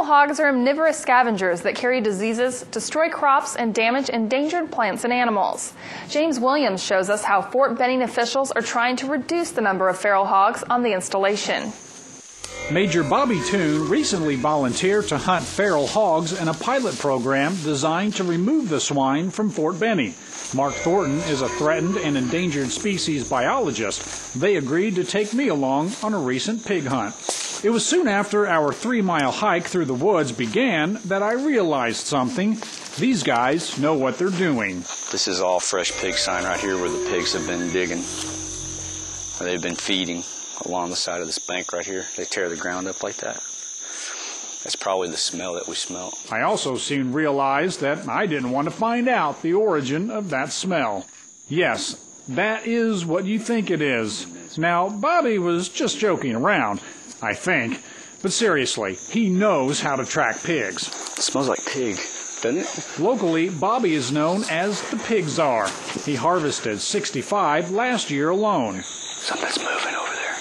hogs are omnivorous scavengers that carry diseases, destroy crops, and damage endangered plants and animals. James Williams shows us how Fort Benning officials are trying to reduce the number of feral hogs on the installation. Major Bobby Toon recently volunteered to hunt feral hogs in a pilot program designed to remove the swine from Fort Benning. Mark Thornton is a threatened and endangered species biologist. They agreed to take me along on a recent pig hunt. It was soon after our 3-mile hike through the woods began that I realized something. These guys know what they're doing. This is all fresh pig sign right here where the pigs have been digging. They've been feeding along the side of this bank right here. They tear the ground up like that. That's probably the smell that we smell. I also soon realized that I didn't want to find out the origin of that smell. Yes, that is what you think it is. Now, Bobby was just joking around, I think. But seriously, he knows how to track pigs. It smells like pig, doesn't it? Locally, Bobby is known as the Pig Czar. He harvested 65 last year alone. Something's moving over there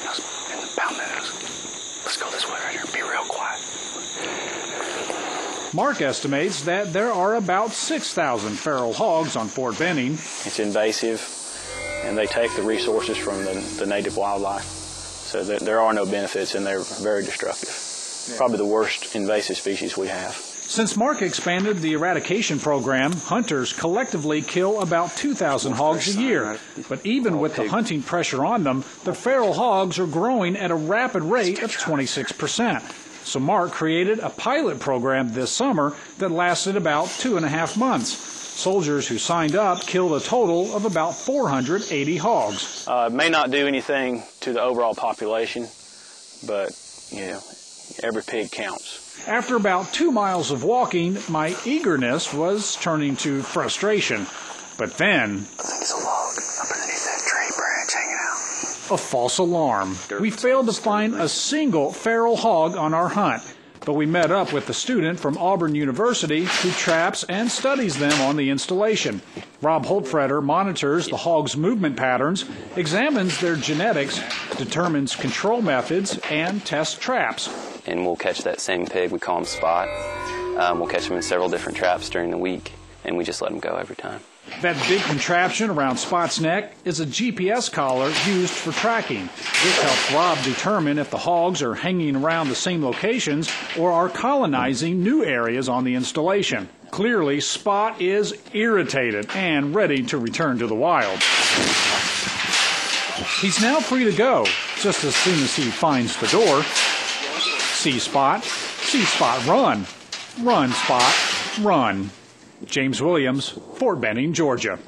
in the pound meadows. Let's go this way right here and be real quiet. Mark estimates that there are about 6,000 feral hogs on Fort Benning. It's invasive, and they take the resources from the native wildlife. So there are no benefits, and they're very destructive. Yeah. Probably the worst invasive species we have. Since Mark expanded the eradication program, hunters collectively kill about 2,000 hogs a year. But even with the hunting pressure on them, the feral hogs are growing at a rapid rate of 26%. So Mark created a pilot program this summer that lasted about 2.5 months. Soldiers who signed up killed a total of about 480 hogs. It may not do anything to the overall population, but, every pig counts. After about 2 miles of walking, my eagerness was turning to frustration. But then, I think it's a log up underneath that tree branch hanging out. A false alarm. We failed to find a single feral hog on our hunt. But we met up with a student from Auburn University who traps and studies them on the installation. Rob Holtfretter monitors the hogs' movement patterns, examines their genetics, determines control methods, and tests traps. And we'll catch that same pig, we call him Spot. We'll catch him in several different traps during the week, and we just let him go every time. That big contraption around Spot's neck is a GPS collar used for tracking. This helps Rob determine if the hogs are hanging around the same locations or are colonizing new areas on the installation. Clearly, Spot is irritated and ready to return to the wild. He's now free to go, just as soon as he finds the door. See Spot, run. Run, Spot, run. James Williams, Fort Benning, Georgia.